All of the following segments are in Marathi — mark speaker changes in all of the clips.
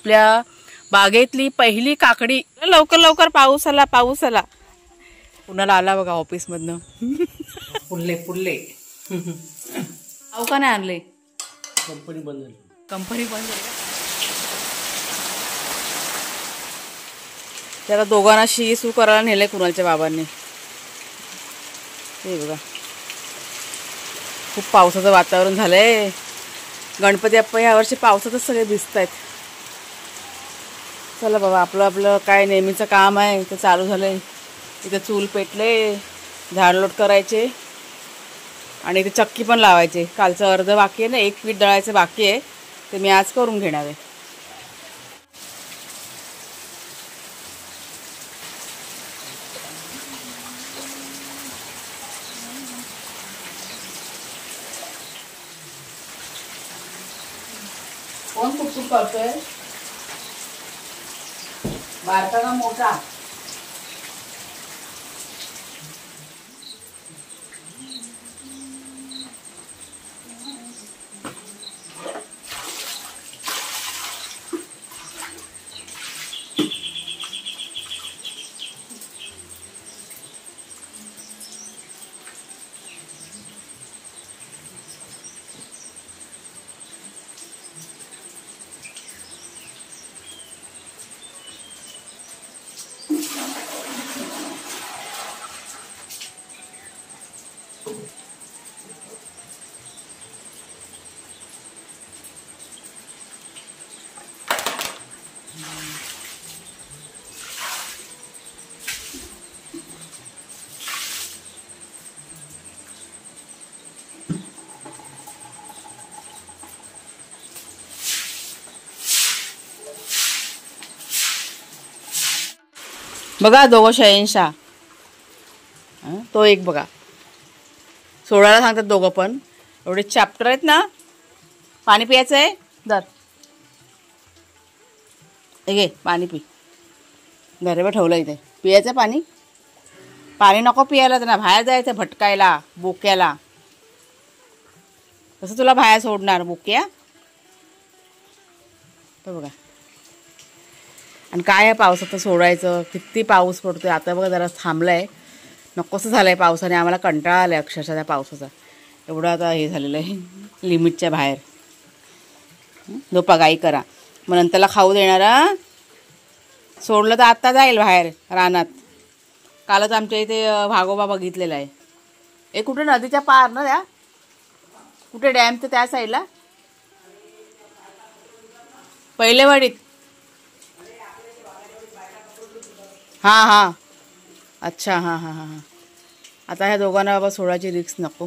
Speaker 1: आपल्या बागेतली पहिली काकडी. लवकर लवकर पाऊस आला पाऊस आला. कुणाला आला बघा ऑफिस मधनं. पुल्ले पुल्ले अहो का नाही आणले.
Speaker 2: कंपनी बंद झाली.
Speaker 1: कंपनी बंद झाली. त्याला दोघांना शिसू करायला नेले कुणालच्या बाबांनी. हे बघा खूप पावसाचं वातावरण झालंय. गणपती बाप्पा ह्या वर्षी पावसातच सगळे दिसत आहेत. चला बाबा आपलं आपलं काय नेहमीचं काम आहे ते चालू झालंय. इथे चूल पेटले, झाडलोट करायचे आणि इथे चक्की पण लावायचे. कालचं अर्ध बाकी आहे ना, 1 पीठ दळायचं बाकी आहे ते मी आज करून घेणार आहे. कोण कुककुक करतोय. बारका का मोठा. बघा दोघं शहेनशाह. तो एक बघा सोडायला सांगतात दोघं पण. एवढे चॅप्टर आहेत ना. पाणी पियाचं आहे दर. घे पाणी पी. घरावर ठेवलं इथे. पियाचं पाणी. पाणी नको पियाला त्यांना. बाहेर जायचं भटकायला बोक्याला. कसं तुला बाहेर सोडणार बोक्या. तो बघा. आणि काय आहे पावसाचं सोडायचं. किती पाऊस पडतोय. आता बघा जरा थांबलाय. नकोसं झालंय पावसाने. आम्हाला कंटाळा आलाय अक्षरशः त्या पावसाचा. एवढं आता हे झालेलं आहे लिमिटच्या बाहेर. झोपागाई करा मग नंतरला खाऊ देणार. सोडलं तर आत्ता जाईल बाहेर रानात. कालच आमच्या इथे भागोबा बघितलेला आहे. हे कुठे नदीच्या पार ना त्या. कुठे डॅमचं त्या साईडला. पहिलेवाडीत. हां हां अच्छा हां हां हां हां. आता ह्या दोघांना बाबा सोडायची रिक्स नको.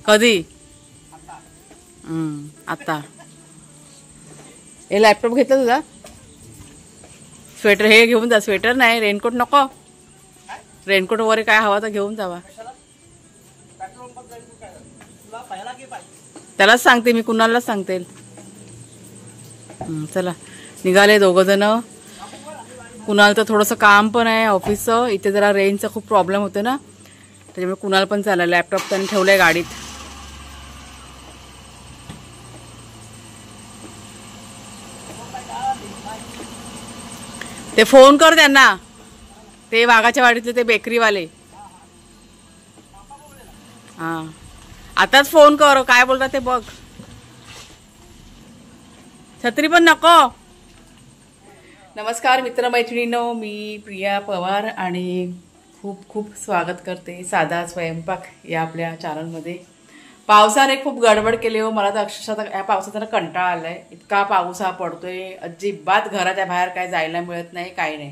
Speaker 1: कधी आता. हे लॅपटॉप घेतला तुझा. स्वेटर हे घेऊन जा. स्वेटर नाही रेनकोट नको. रेनकोट वगैरे काय हवा तर घेऊन जावा. त्यालाच सांगते मी. कुणालाच सांगते. चला निघाले दोघं जण. कुणाल तर थोडंसं काम पण आहे ऑफिसचं. इथे जरा रेंजचा खूप प्रॉब्लेम होतो ना त्याच्यामुळे कुणाल पण चालला. लॅपटॉप त्यांनी ठेवलंय गाडीत. ते फोन कर त्यांना. ते वाघाच्या वाडीतले ते बेकरीवाले. हां आताच फोन कर. काय बोलतात ते बघ. छत्री पण नको. नमस्कार मित्रमैत्रिणींनो. मी प्रिया पवार आणि खूप खूप स्वागत करते साधा स्वयंपाक या आपल्या चॅनलमध्ये. पावसाने खूप गडबड केली हो. मला तर अक्षरशः या पावसाचा कंटाळा आलाय. इतका पाऊस हा पडतोय. अजिबात घराच्या बाहेर काय जायला मिळत नाही काही नाही.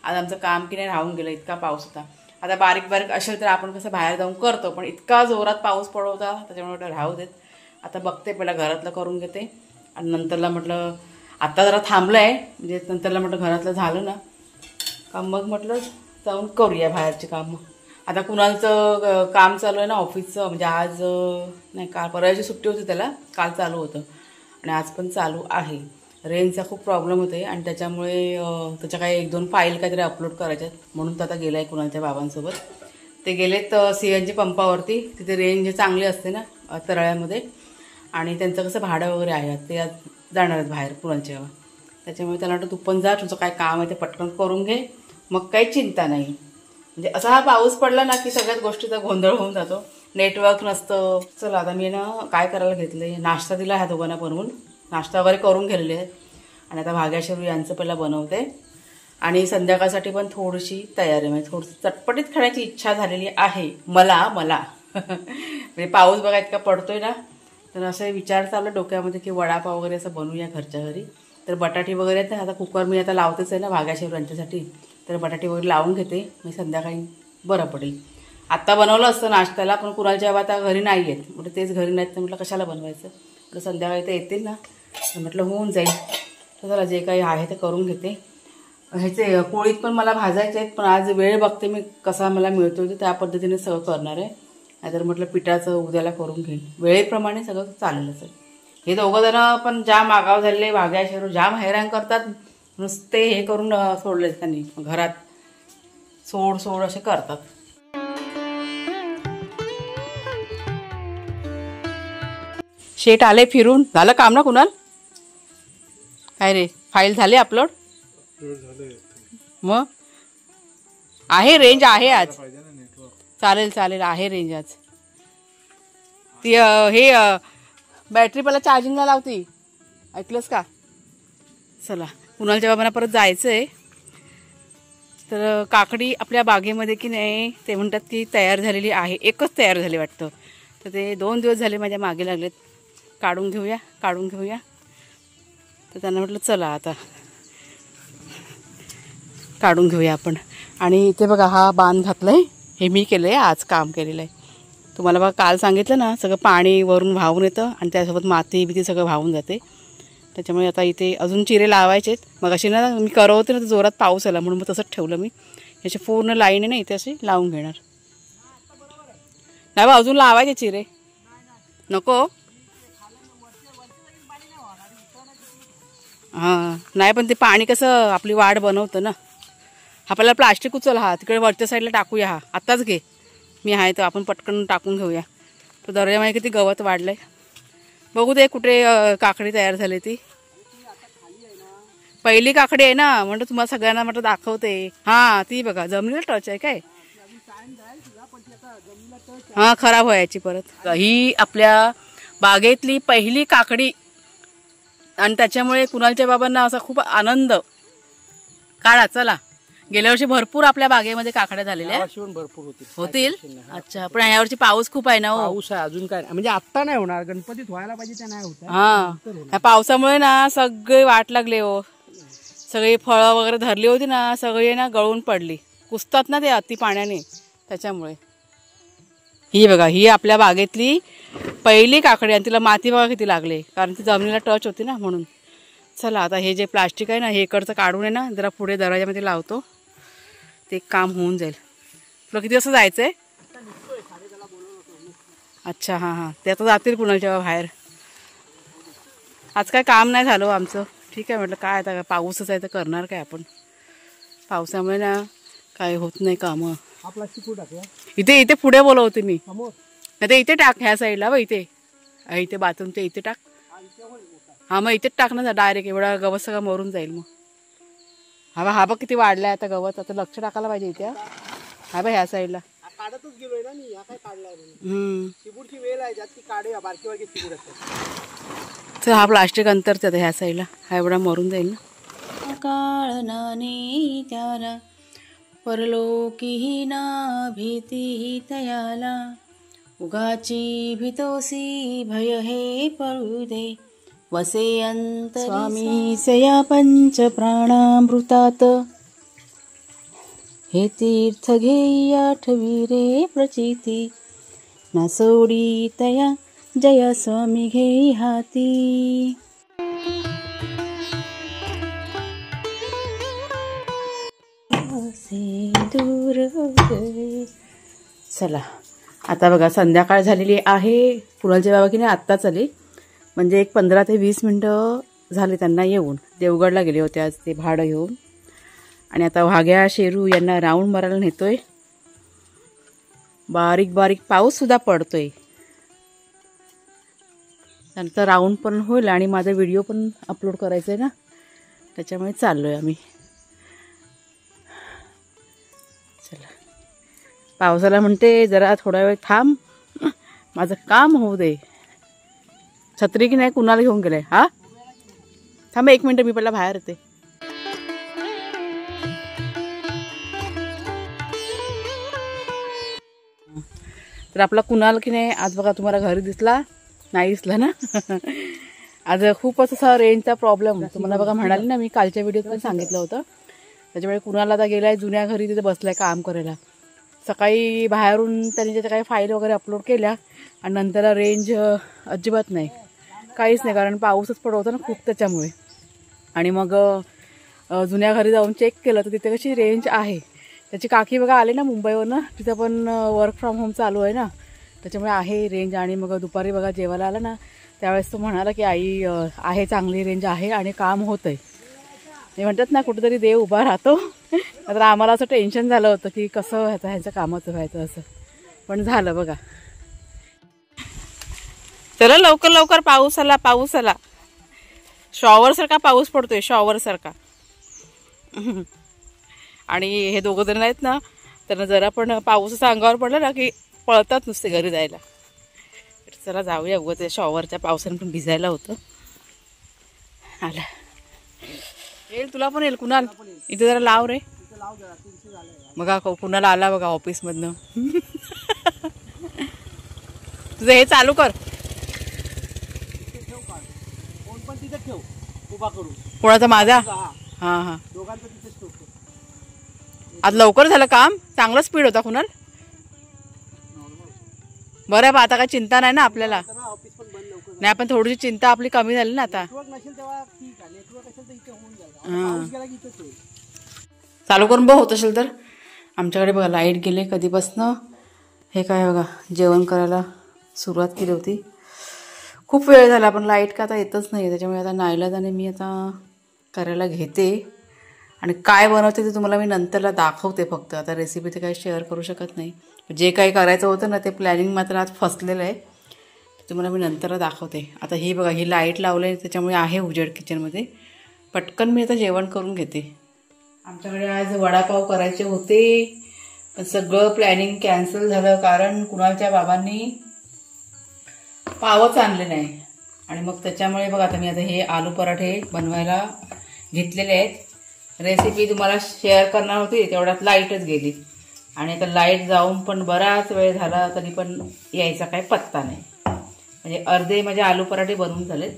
Speaker 1: आज आमचं काम की नाही राहून गेलं. इतका पाऊस होता. आता बारीक बारीक असेल तर आपण कसं बाहेर जाऊन करतो पण इतका जोरात पाऊस पडत होता त्याच्यामुळे राहू देत. आता बघते पहिला घरातलं करून घेते आणि नंतरला म्हटलं आता जरा थांबलं आहे म्हणजे नंतरला म्हटलं घरातलं झालं ना का मग म्हटलं जाऊन करूया बाहेरची कामं. आता कुणालचं काम चालू आहे ना ऑफिसचं. म्हणजे आज नाही काल परवाची सुट्टी होती त्याला. काल चालू होतं आणि आज पण चालू आहे. रेंजचा खूप प्रॉब्लेम होते आणि त्याच्यामुळे त्याच्या काही 1-2 फाईल काहीतरी अपलोड करायच्यात म्हणून तर आता गेला आहे कुणालच्या बाबांसोबत. ते गेलेत CNG पंपावरती. तिथे रेंज चांगली असते ना तराळ्यामध्ये. आणि त्यांचं कसं भाडं वगैरे आहे, ते आज जाणार आहेत बाहेर पुरणच्या गावात. त्याच्यामुळे त्याला वाटतं तू पण जा, तुझं काय काम आहे ते पटकन करून घे, मग काही चिंता नाही. म्हणजे असा हा पाऊस पडला ना की सगळ्याच गोष्टीचा गोंधळ होऊन जातो, नेटवर्क नसतं. चला आता मी ना काय करायला घेतलं, नाश्ता दिला ह्या दोघांना बनवून, नाश्ता वगैरे करून गेलेले आहेत. आणि आता भाग्याशरू यांचं पहिला बनवते आणि संध्याकाळसाठी पण थोडीशी तयारी, म्हणजे थोडीशी चटपटीत खाण्याची इच्छा झालेली आहे मला म्हणजे पाऊस बघा इतका पडतोय ना, तर असं विचार चालला डोक्यामध्ये की वडापाव वगैरे असं बनवूया घरच्या घरी. तर बटाटे वगैरे आहेत ना, आता कुकर मी आता लावतेच आहे ना भाग्याशरू यांच्यासाठी, तर बटाटे वगैरे लावून घेते, मी संध्याकाळी बरं पडेल. आत्ता बनवलं असतं नाश्त्याला, पण कुणालच्या आता घरी नाही आहेत, म्हटलं तेच घरी नाहीत तर म्हटलं कशाला बनवायचं, म्हटलं संध्याकाळी ते येतील ना, तर म्हटलं होऊन जाईल. तर चला जे काही आहे ते करून घेते. ह्याचे पोळीत पण मला भाजायचे आहेत, पण आज वेळ बघते मी कसा मला मिळतो ते त्या पद्धतीने सगळं करणार आहे. नाहीतर म्हटलं पिठाचं उद्याला करून घेईन, वेळेप्रमाणे सगळं चालेल असेल. हे दोघं जण पण जाम आगाव झालेले, भाग्याशरू जाम हैराण करतात, नुसते हे करून सोडले त्यांनी घरात, सोड असे करतात. शेट आले फिरून, झालं काम ना कुणाल? काय रे, फाईल झाली अपलोड? मग आहे रेंज आहे आज, चालेल आहे रेंज आज. ती हे बॅटरी पहिला चार्जिंगला लावती, ऐकलंस का? चला कुणालच्या बाबांना परत जायचं आहे. तर काकडी आपल्या बागेमध्ये की नाही, ते म्हणतात की तयार झालेली आहे, एकच तयार झाली वाटतं. तर ते 2 दिवस झाले माझ्या मागे लागलेत, काढून घेऊया. तर त्यांना म्हटलं चला आता काढून घेऊया आपण. आणि इथे बघा हा बांध घातलाय, हे मी केलं आहे, आज काम केलेलं आहे. तुम्हाला बघा काल सांगितलं ना, सगळं पाणी वरून वाहून येतं आणि त्यासोबत माती बिती सगळं वाहून जाते. त्याच्यामुळे आता इथे अजून चिरे लावायचे आहेत. मग अशी ना मी करवते ना, तर जोरात पाऊस आला म्हणून मग तसंच ठेवलं मी. याची पूर्ण लाईन आहे ना इथे अशी लावून घेणार. नाही बा अजून लावायचे चिरे, नको. हां नाही, पण ते पाणी कसं आपली वाढ बनवतं ना. आपल्याला प्लास्टिक उचल, हा तिकडे वरच्या साईडला टाकूया, हा आत्ताच घे, मी आहे तर आपण पटकन टाकून घेऊया. तर दर्यामध्ये किती गवत वाढलंय बघू दे. कुठे काकडी तयार झाली, ती पहिली काकडी आहे ना, म्हणतो तुम्हाला सगळ्यांना म्हटलं दाखवते. हां ती बघा जमिनीला टच आहे काय, हां खराब व्हायची परत. ही आपल्या बागेतली पहिली काकडी आणि त्याच्यामुळे कुणालच्या बाबांना असा खूप आनंद. काढा चला. गेल्या वर्षी भरपूर आपल्या बागेमध्ये काकड्या झालेल्या
Speaker 2: भरपूर
Speaker 1: होतील. अच्छा, पण यावर्षी पाऊस खूप आहे ना. हो
Speaker 2: पाऊस आहे अजून काय, म्हणजे आता नाही होणार, गणपतीत व्हायला पाहिजे त्या नाही होत.
Speaker 1: हा पावसामुळे ना सगळे वाट लागले हो, सगळी फळं वगैरे धरली होती ना, सगळी ना गळून पडली, कुसतात ना ते अति पाण्याने, त्याच्यामुळे. ही बघा ही आपल्या बागेतली पहिली काकडी आणि तिला माती बघा किती लागले, कारण ती जमिनीला टच होती ना म्हणून. चला आता हे जे प्लास्टिक आहे ना, हे इकडचं काढून आहे ना, जरा पुढे दरवाजामध्ये लावतो, ते काम होऊन जाईल. तुला किती वाजता जायचं आहे? अच्छा हां ते आता जातील कुणालच्या बाहेर. आज काय काम नाही झालं आमचं, ठीक आहे. म्हटलं काय आता पाऊसच आहे तर करणार काय आपण, पावसामुळे ना काय होत नाही कामं. इथे पुढे बोलवते मी, नाही ते इथे टाक, ह्या साईडला व इथे बाथरूमच्या इथे टाक. हां मग इथेच टाक ना डायरेक्ट, एवढा गवत सगळं मरून जाईल मग. हा बघ किती वाढलाय आता गवत, आता लक्ष टाकायला पाहिजे इथे. हा बघ ह्या साईडला काढतच गेलोय ना मी, काय काढलाय चिबूडची वेल आहे ज्यात ती काढूया, बारकी बारकी चिबूड असते. हा प्लास्टिक अंतरते आता ह्या साईडला, हा एवढा मरून जाईल ना. काळ नाने त्याला परलोकीही ना भीती तयाला, उगाची भीतोसी भय हे पळू दे, वसे अंत स्वामी सया पंच प्राणामृतात, हे तीर्थ घेई आठवी रे प्रचिती, ना सोडी तया जय स्वामी घेई हाती. दूर चला आता बघा संध्याकाळ झालेली आहे. कुणालच्या बाबा की नाही आत्ताच आले, म्हणजे एक 15 ते 20 मिनटं झाले त्यांना येऊन. देवगडला गेले होते आज ते भाडं घेऊन. आणि आता भाग्या शेरू यांना राऊंड मारायला नेतोय. बारीक बारीक पाऊस सुद्धा पडतोय. त्यानंतर राऊंड पण होईल आणि माझा व्हिडिओ पण अपलोड करायचा आहे ना, त्याच्यामुळे चाललो आहे आम्ही. चला, पावसाला म्हणते जरा थोडा वेळ थांब, माझं काम होऊ दे. छत्री की नाही कुणाला घेऊन गेले? हा थांब 1 मिनिट, मी पहिला बाहेर येते. तर आपला कुणाल की नाही आज बघा तुम्हाला घरी दिसला नाही, दिसला ना. आज खूपच असा रेंजचा प्रॉब्लेम तुम्हाला बघा म्हणाले ना, मी कालच्या व्हिडिओत पण सांगितलं होतं. त्याच्यामुळे कुणाला आता गेलाय जुन्या घरी, तिथे बसलाय काम करायला. सकाळी बाहेरून त्यांनी त्याच्या काही फाईल वगैरे अपलोड केल्या आणि नंतर रेंज अजिबात नाही, काहीच नाही, कारण पाऊसच पडत होता ना खूप त्याच्यामुळे. आणि मग जुन्या घरी जाऊन चेक केलं तर तिथे कशी रेंज आहे. त्याची काकी बघा आले ना मुंबईवरनं, तिथं पण वर्क फ्रॉम होम चालू आहे ना, त्याच्यामुळे आहे रेंज. आणि मग दुपारी बघा जेवायला आला ना, त्यावेळेस तो म्हणाला की आई आहे, चांगली रेंज आहे आणि काम होतं आहे. हे म्हणतात ना कुठेतरी देव उभा राहतो. तर आम्हाला असं टेन्शन झालं होतं की कसं ह्याचं कामाचं व्हायचं असं, पण झालं बघा. चला लवकर लवकर, पाऊस आला, पाऊस आला. शॉवर सारखा पाऊस पडतोय, शॉवर सारखा. आणि हे दोघं जण आहेत ना, त्यांना जरा पण पाऊसाचा अंगावर पडला ना की पळतात नुसते घरी जायला. चला जाऊया, उगं ते शॉवरच्या पावसाने पण भिजायला होतं. आला येईल, तुला पण येईल कुणाल, इथे जरा लाव रे. बघा कुणाला आला बघा ऑफिसमधनं. तुझं हे चालू कर, कोणाचा? माझा? हां हां. आज लवकर झालं काम, चांगलं स्पीड होता कुणाल. बरं बा, आता काय चिंता नाही ना आपल्याला. नाही पण थोडीशी चिंता आपली कमी झाली ना आता. चालू करून बघ होत असेल तर. आमच्याकडे बघा लाईट गेले कधीपासनं. हे काय बघा जेवण करायला सुरुवात केली होती, खूप वेळ झाला, पण लाईट का आता येतच नाही. त्याच्यामुळे आता नाईलाजाने मी आता करायला घेते. आणि काय बनवते ते तुम्हाला मी नंतरला दाखवते. फक्त आता रेसिपी ते काही शेअर करू शकत नाही. जे काही करायचं होतं ना ते प्लॅनिंग मात्र आज फसलेलं आहे, तुम्हाला मी नंतरला दाखवते. आता ही बघा ही लाईट लावलं आहे त्याच्यामुळे आहे उजेड किचनमध्ये. पटकन मी आता जेवण करून घेते. आमच्याकडे आज वडापाव करायचे होते, पण सगळं प्लॅनिंग कॅन्सल झालं, कारण कुणालच्या बाबांनी पावच आणले नाही. आणि मग त्याच्यामुळे बघा आता मी आता हे आलू पराठे बनवायला घेतलेले आहेत. रेसिपी तुम्हाला शेअर करणार होती, तेवढ्यात लाईटच गेली. आणि आता लाईट जाऊन पण बराच वेळ झाला तरी पण यायचा काही पत्ता नाही. म्हणजे अर्धे माझे आलू पराठे बनवून झालेत,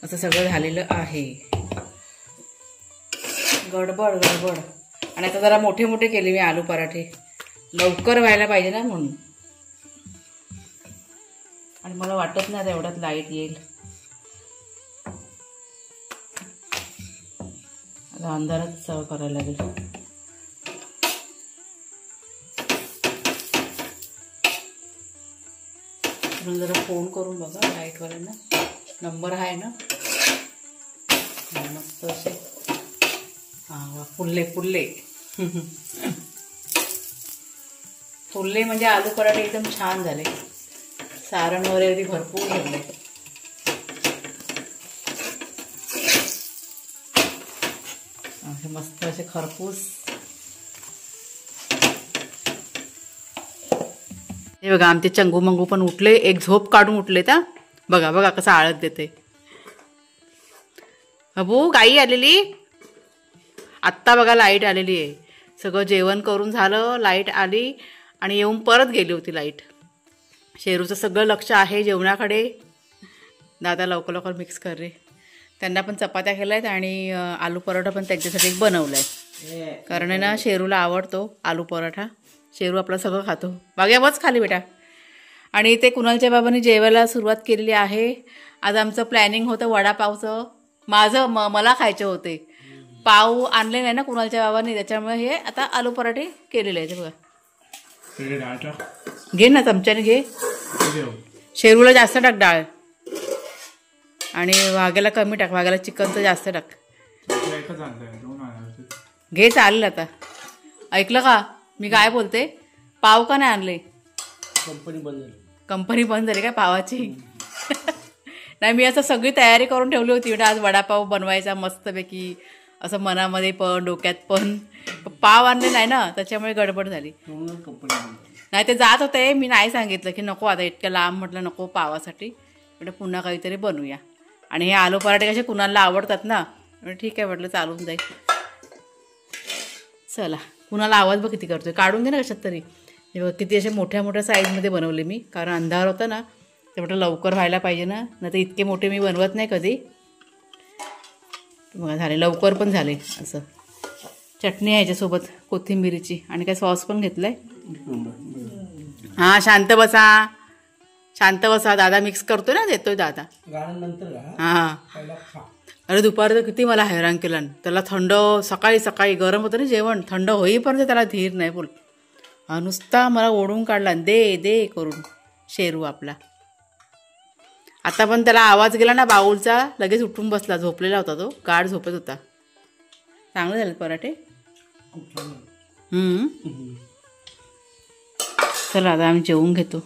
Speaker 1: असं सगळं झालेलं आहे. गडबड गडबड. आणि आता जरा मोठे मोठे केले मी आलू पराठे, लवकर व्हायला पाहिजे ना म्हणून. आणि मला वाटत नाही आता एवढ्यात लाईट येईल. आता अंधारात सर्व करायला लागेल. म्हणून जरा फोन करून बघा लाईटवाल्यांना, नंबर आहे ना. मस्त असे हां फुल्ले फुल्ले फुल्ले म्हणजे आलू पराठे एकदम छान झाले. सारण वगैरे भरपूर घेतले. मस्त असे खरपूस. हे बघा आमचे चंगू मंगू पण उठले, एक झोप काढून उठले. त्या बघा बघा कसं आळत देते. अबू गाई आलेली आत्ता बघा, लाईट आलेली आहे. सगळं जेवण करून झालं, लाईट आली आणि येऊन परत गेली होती लाईट. शेरूचं सगळं लक्ष आहे जेवणाकडे. दादा लवकर लवकर मिक्स कर रे. त्यांना पण चपात्या केल्या आहेत आणि आलू पराठा पण त्यांच्यासाठी एक बनवला आहे, कारण आहे ना शेरूला आवडतो आलू पराठा. शेरू आपलं सगळं खातो. बाग्या बस खाली बेटा. आणि ते कुणालच्या बाबांनी जेवायला सुरुवात केलेली आहे. आज आमचं प्लॅनिंग होतं वडापावचं. मला खायचे होते, पाव आणले नाही ना कुणालच्या बाबांनी, त्याच्यामुळे हे आता आलू पराठे केलेले आहेत. बघा घे ना चमच्याने घे. शेरूला जास्त टाक डाळ आणि वाघ्याला कमी टाक. वाघ्याला चिकनचं जास्त टाक. घे चालेल. आता ऐकलं का मी काय बोलते? पाव का नाही आणले? कंपनी बंद झाली काय पावाची? नाही मी असं सगळी तयारी करून ठेवली होती म्हणजे आज वडापाव बनवायचा मस्तपैकी असं मनामध्ये पण डोक्यात पण पाव आणले नाही ना त्याच्यामुळे गडबड झाली. नाही ते जात होते मी नाही सांगितलं की नको आता इतक्या लांब म्हटलं नको पावासाठी म्हणजे पुन्हा काहीतरी बनवूया. आणि हे आलू पराठे कसे कुणाला आवडतात ना म्हणजे ठीक आहे म्हटलं चालून जाईल. चला कुणाला आवाज बघ किती करतोय काढून दे ना कशात तरी. हे बघ किती असे मोठ्या मोठ्या साईजमध्ये बनवले मी कारण अंधार होता ना ते म्हटलं लवकर व्हायला पाहिजे ना नाही तर इतके मोठे मी बनवत नाही कधी. बघा झाले लवकर पण झाले. असं चटणी आहे याच्यासोबत कोथिंबिरीची आणि काय सॉस पण घेतलं आहे. हां शांत बसा दादा मिक्स करतोय ना देतोय दादा. हां अरे दुपारी तर किती मला हैराण केलं त्याला थंड सकाळी सकाळी गरम होतं ना जेवण थंड होईपर्यंत त्याला धीर नाही बोल नुसता मला ओढून काढला दे दे करून शेरू आपला. आता पण त्याला आवाज गेला ना बाऊलचा लगेच उठून बसला झोपलेला होता तो गाढ झोपत होता. चांगले झाले पराठे. चला आता आम्ही जेवून घेतो.